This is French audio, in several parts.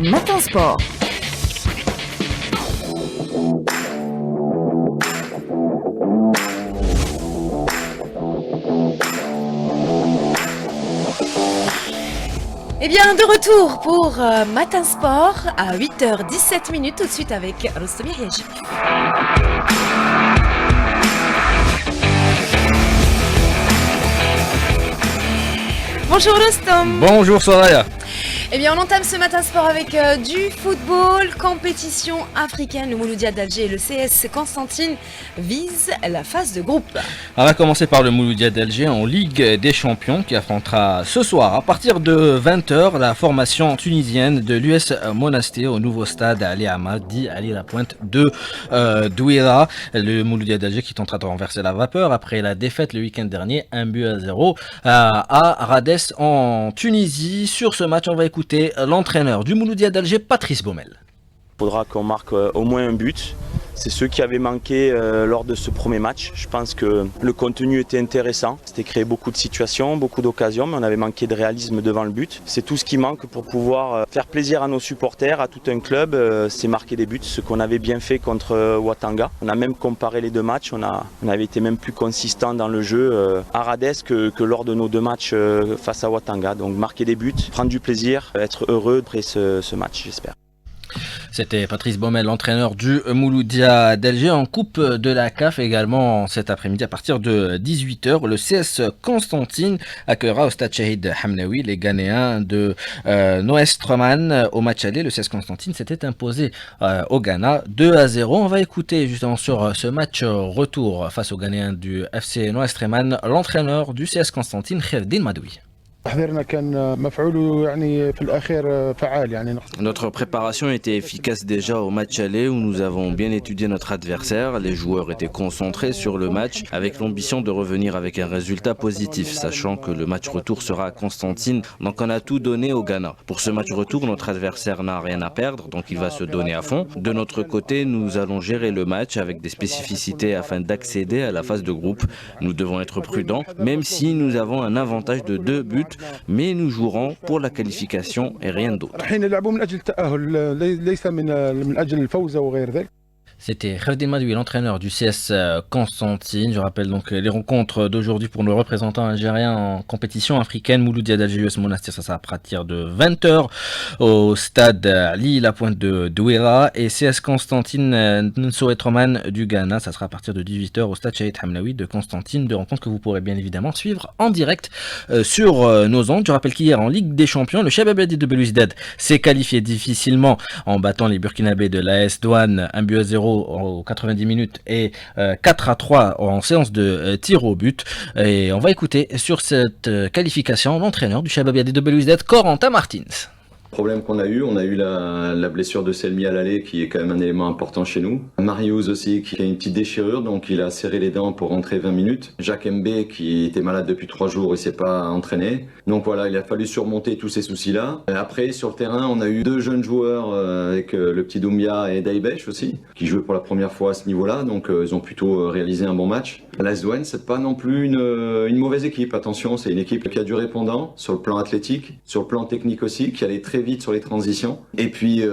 Matin Sport. Eh bien, de retour pour Matin Sport à 8h17 tout de suite avec Rostom Yahiaji. Bonjour Rostom. Bonjour Soraya. Eh bien, on entame ce Matin Sport avec du football, compétition africaine. Le Mouloudia d'Alger et le CS Constantine visent la phase de groupe. On va commencer par le Mouloudia d'Alger en Ligue des Champions qui affrontera ce soir à partir de 20h la formation tunisienne de l'US Monastir au nouveau stade Ali Hamad, dit Ali Lapointe de Douira. Le Mouloudia d'Alger qui tentera de renverser la vapeur après la défaite le week-end dernier, 1-0 à Rades en Tunisie. Sur ce match, on va écouter l'entraîneur du Mouloudia d'Alger, Patrice Baumel. Il faudra qu'on marque au moins un but. C'est ce qui avait manqué lors de ce premier match. Je pense que le contenu était intéressant. C'était créé beaucoup de situations, beaucoup d'occasions, mais on avait manqué de réalisme devant le but. C'est tout ce qui manque pour pouvoir faire plaisir à nos supporters, à tout un club. C'est marquer des buts, ce qu'on avait bien fait contre Ouattanga. On a même comparé les deux matchs. On avait été même plus consistant dans le jeu à Rades que lors de nos deux matchs face à Ouattanga. Donc marquer des buts, prendre du plaisir, être heureux après ce match, j'espère. C'était Patrice Baumel, l'entraîneur du Mouloudia d'Alger. En Coupe de la CAF également cet après-midi à partir de 18h. Le CS Constantine accueillera au stade Shahid Hamnaoui les Ghanéens de Noestroman. Au match aller, le CS Constantine s'était imposé au Ghana 2-0. On va écouter justement sur ce match retour face aux Ghanéens du FC Noestroman l'entraîneur du CS Constantine, Kherdin Madoui. Notre préparation était efficace déjà au match aller où nous avons bien étudié notre adversaire. Les joueurs étaient concentrés sur le match avec l'ambition de revenir avec un résultat positif, sachant que le match retour sera à Constantine. Donc on a tout donné au Ghana. Pour ce match retour, notre adversaire n'a rien à perdre, donc il va se donner à fond. De notre côté, nous allons gérer le match avec des spécificités afin d'accéder à la phase de groupe. Nous devons être prudents, même si nous avons un avantage de 2 buts. Mais nous jouerons pour la qualification et rien d'autre. C'était Kherdin Madoui, l'entraîneur du CS Constantine. Je rappelle donc les rencontres d'aujourd'hui pour nos représentants algériens en compétition africaine. Mouloudia d'Alger, US Monastir, ça sera à partir de 20h au stade Ali Lapointe de Douira. Et CS Constantine Nsoetroman du Ghana, ça sera à partir de 18h au stade Shahid Hamnaoui de Constantine. Deux rencontres que vous pourrez bien évidemment suivre en direct sur nos ondes. Je rappelle qu'hier en Ligue des Champions, le Shabab Adi de Belouizdad s'est qualifié difficilement en battant les Burkinabés de l'AS Douane 1-0 aux 90 minutes et 4-3 en séance de tir au but. Et on va écouter sur cette qualification l'entraîneur du Shabab Yahdé de Belouizdad, Corentin Martins. Problème qu'on a eu la blessure de Selmi à l'aller qui est quand même un élément important chez nous. Marius aussi qui a une petite déchirure donc il a serré les dents pour rentrer 20 minutes. Jacques Mbé qui était malade depuis 3 jours, il s'est pas entraîné. Donc voilà, il a fallu surmonter tous ces soucis-là. Après sur le terrain, on a eu 2 jeunes joueurs avec le petit Doumbia et Daïbech aussi qui jouaient pour la première fois à ce niveau-là, donc ils ont plutôt réalisé un bon match. La Douane, c'est pas non plus une mauvaise équipe. Attention, c'est une équipe qui a du répondant sur le plan athlétique, sur le plan technique aussi, qui allait très vite sur les transitions. Et puis,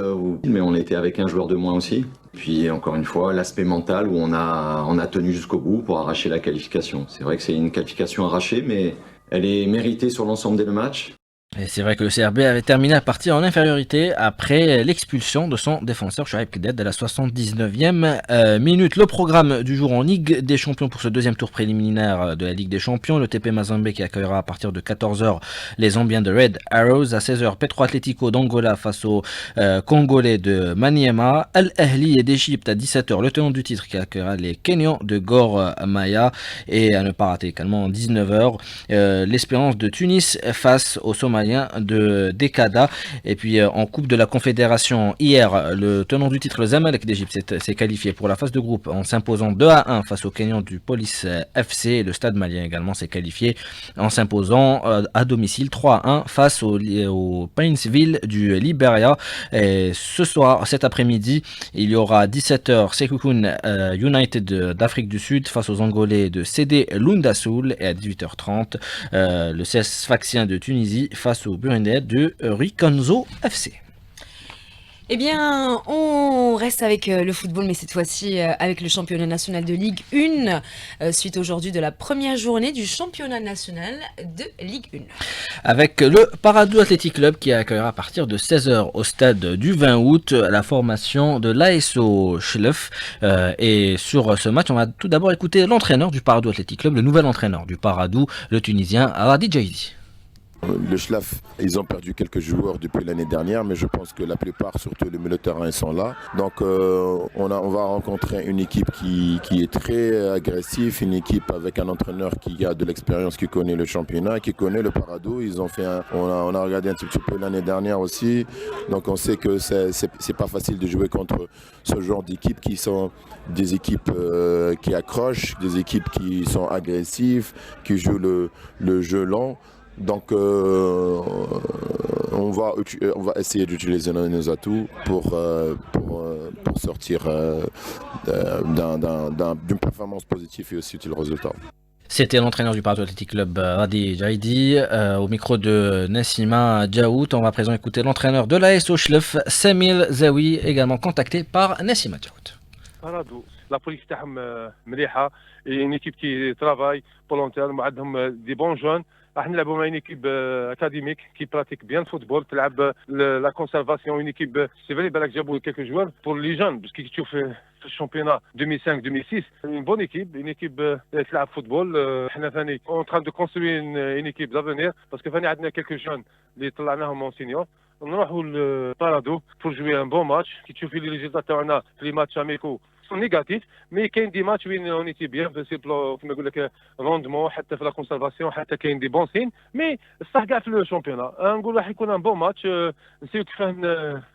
mais on était avec un joueur de moins aussi. Puis encore une fois, l'aspect mental où on a tenu jusqu'au bout pour arracher la qualification. C'est vrai que c'est une qualification arrachée, mais elle est méritée sur l'ensemble des matchs. Et c'est vrai que le CRB avait terminé à partir en infériorité après l'expulsion de son défenseur Chouaib Kded à la 79e minute. Le programme du jour en Ligue des Champions pour ce deuxième tour préliminaire de la Ligue des Champions. Le TP Mazembe qui accueillera à partir de 14h les Zambiens de Red Arrows. À 16h, Petro Atlético d'Angola face aux Congolais de Maniema. Al Ahly et d'Égypte à 17h. Le tenant du titre qui accueillera les Kenyans de Gor Mahia. Et à ne pas rater également 19h, l'Espérance de Tunis face aux Somaliens de Dekada. Et puis en Coupe de la Confédération hier, le tenant du titre, le Zamalek d'Égypte, s'est qualifié pour la phase de groupe en s'imposant 2-1 face aux Kenyans du Police FC. Et le Stade malien également s'est qualifié en s'imposant à domicile 3-1 face au Painesville du Liberia. Et ce soir, cet après-midi, il y aura 17h Sekukun United d'Afrique du Sud face aux Angolais de CD Lundasoul, et à 18h30 le CS Sfaxien de Tunisie face au Burundais de Rikanzo FC. Eh bien, on reste avec le football, mais cette fois-ci avec le championnat national de Ligue 1, suite aujourd'hui de la première journée du championnat national de Ligue 1. Avec le Paradou Athletic Club qui accueillera à partir de 16h au stade du 20 août la formation de l'ASO Chlef. Et sur ce match, on va tout d'abord écouter l'entraîneur du Paradou Athletic Club, le nouvel entraîneur du Paradou, le Tunisien Radi Jaidi. Le Schlaf, ils ont perdu quelques joueurs depuis l'année dernière, mais je pense que la plupart, surtout les milieux de terrain, ils sont là. Donc on va rencontrer une équipe qui est très agressive, une équipe avec un entraîneur qui a de l'expérience, qui connaît le championnat, qui connaît le Paradou. On a regardé un petit peu l'année dernière aussi, donc on sait que c'est pas facile de jouer contre ce genre d'équipes qui sont des équipes qui accrochent, des équipes qui sont agressives, qui jouent le jeu lent. Donc on va essayer d'utiliser nos atouts pour sortir d'une performance positive et aussi utile résultat. C'était l'entraîneur du Paradou Athletic Club, Radi Jaidi, au micro de Nassima Djaout. On va à présent écouter l'entraîneur de l'ASO Chlef, Samil Zawi, également contacté par Nassima Djaout. Paradou, la police تاعهم مليحه une équipe qui travaille pour long terme وعندهم des bons jeunes. راح نلعبوا مع une équipe académique qui pratique bien le football تلعب la conservation, une équipe c'est vrai بالك جابوا quelques joueurs pour les jeunes parce qu'ils تشوف في الشامبيونات 2005-2006 une bonne équipe, une équipe تلعب فوتبول. احنا ثاني en train de construire une équipe d'avenir parce que ثاني عندنا quelques jeunes اللي طلعناهم en senior. نروحوا لبارادو pour jouer un bon match. كي تشوفي لي ريزولتا تاعنا في لي ماتش اميكو نيجاتيف مي كاين دي ماتش وين اون ايتي بيان في بلو كيما نقول لك روندمون حتى في لا كونسيرفاسيون حتى كاين دي بون سين مي الصح كاع في لو شامبيونا نقول راح يكون ان بون ماتش نسيو كيفاه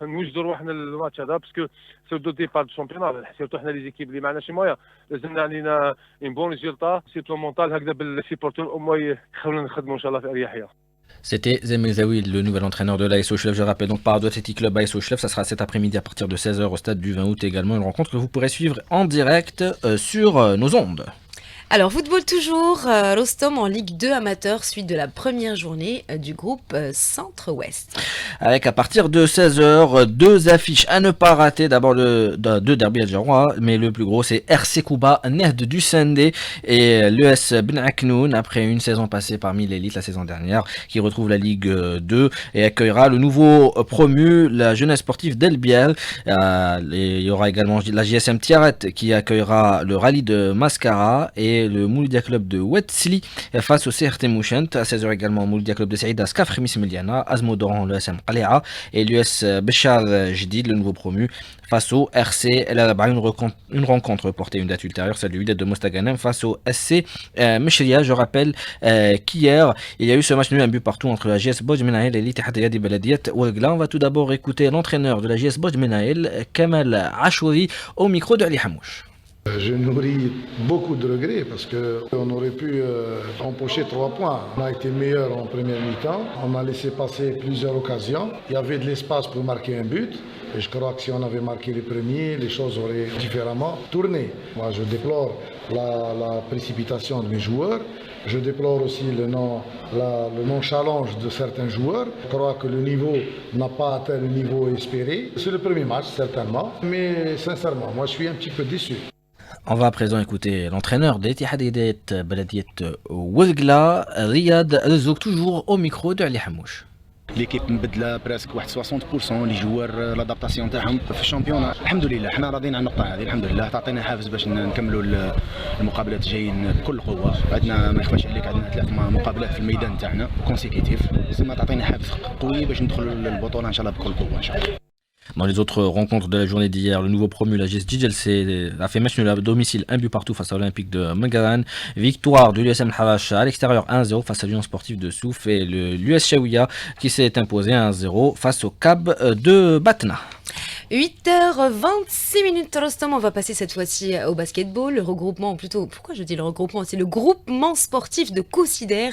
نوجدوا روحنا الماتش هذا باسكو سو دو ديبار دو شامبيونا سيرتو حنا لي زيكيب اللي معنا شي مويا لازمنا علينا ان بون ريزولتا سيرتو مونتال هكذا بالسيبورتور او موي يخلونا نخدموا ان شاء الله في اريحيه. C'était Zemel Zawi, le nouvel entraîneur de l'ASO Chlef. Je rappelle donc Paradou Athletic Club ASO Chlef. Ça sera cet après-midi à partir de 16h au stade du 20 août également. Une rencontre que vous pourrez suivre en direct sur nos ondes. Alors, football toujours, Rostom en Ligue 2 amateur, suite de la première journée du groupe Centre-Ouest. Avec à partir de 16h, deux affiches à ne pas rater. D'abord deux derbys algérois, mais le plus gros c'est RC Kouba, Nehd du Sendé et l'ES Ben Aknoun, après une saison passée parmi l'élite la saison dernière, qui retrouve la Ligue 2 et accueillera le nouveau promu, la jeunesse sportive d'El Biel. Il y aura également la JSM Tiaret qui accueillera le rallye de Mascara et le Mouloudia Club de Ouetzli face au CRT Mouchent. À 16h également, Mouloudia Club de Saïda, Skaf Remis Miliana, Azmodoran, le SM Qaléa et l'US Béchar Jdid, le nouveau promu, face au RC El Araba. Une rencontre reportée une date ultérieure, celle du Wydad de Mostaganem face au SC Mechria. Je rappelle qu'hier, il y a eu ce match nul, un but partout entre la JS Boj Menaël et l'Ittihad Yadi Beladiet Ouagla. On va tout d'abord écouter l'entraîneur de la JS Boj Menaël, Kamal Achouri, au micro de Ali Hamouche. Je nourris beaucoup de regrets parce qu'on aurait pu empocher 3 points. On a été meilleur en première mi-temps, on a laissé passer plusieurs occasions. Il y avait de l'espace pour marquer un but. Et je crois que si on avait marqué les premiers, les choses auraient différemment tourné. Moi, je déplore la précipitation de mes joueurs. Je déplore aussi le non-challenge de certains joueurs. Je crois que le niveau n'a pas atteint le niveau espéré. C'est le premier match, certainement. Mais sincèrement, moi, je suis un petit peu déçu. On va à présent écouter l'entraîneur d'Ittihad Beladiet Ouagla, Riyad Elzouk, toujours au micro de Ali Hamouche. ليكيب مبدله براسك واحد 60% لي جوار لادابتاسيون تاعهم في الشامبيون. الحمد لله حنا راضيين على النقطه هذه، الحمد لله تعطينا حافز باش نكملوا المقابلات جايين بكل قوه. عندنا ما يخفاش عليك عندنا 3 مقابلات في الميدان تاعنا كونسيكيتيف، تسمى تعطينا حافز قوي باش ندخلوا للبطوله ان شاء الله بكل قوه ان شاء الله. Dans les autres rencontres de la journée d'hier, le nouveau promu, la GS JLC, a fait match nul à domicile, un but partout face à l'Olympique de Magaran. Victoire de l'USM Havash à l'extérieur 1-0 face à l'Union Sportive de Souf et l'US Chaouia qui s'est imposé 1-0 face au CAB de Batna. 8h26, Rostom, on va passer cette fois-ci au basketball, le regroupement, plutôt, pourquoi je dis le regroupement, c'est le groupement sportif de Consider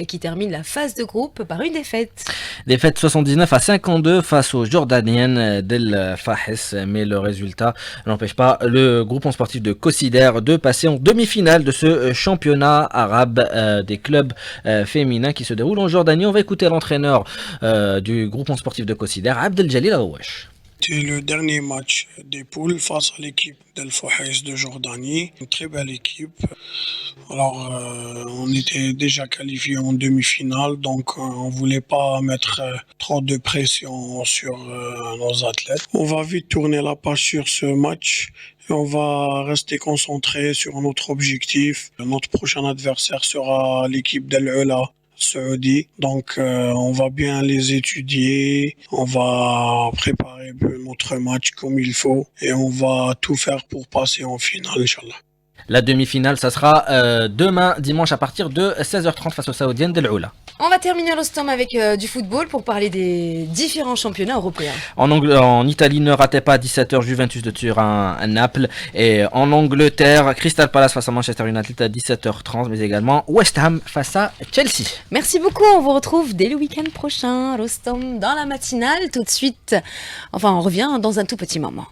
qui termine la phase de groupe par une défaite. Défaite 79-52 face aux Jordaniennes d'El Fahes, mais le résultat n'empêche pas le groupement sportif de Consider de passer en demi-finale de ce championnat arabe des clubs féminins qui se déroule en Jordanie. On va écouter l'entraîneur du groupement sportif de Consider, Abdeljalil Arouache. C'était le dernier match des poules face à l'équipe d'El Fouhaïs de Jordanie. Une très belle équipe. Alors, on était déjà qualifié en demi-finale, donc on voulait pas mettre trop de pression sur nos athlètes. On va vite tourner la page sur ce match. Et on va rester concentré sur notre objectif. Notre prochain adversaire sera l'équipe d'Al Ula Saoudi. Donc on va bien les étudier, on va préparer notre match comme il faut et on va tout faire pour passer en finale, Inch'Allah. La demi-finale, ça sera demain, dimanche, à partir de 16h30 face aux Saoudiennes d'El Oula. On va terminer Rostom avec du football pour parler des différents championnats européens. En Italie, ne ratez pas 17h Juventus de Turin à Naples. Et en Angleterre, Crystal Palace face à Manchester United à 17h30, mais également West Ham face à Chelsea. Merci beaucoup, on vous retrouve dès le week-end prochain, Rostom, dans la matinale. Tout de suite, enfin on revient dans un tout petit moment.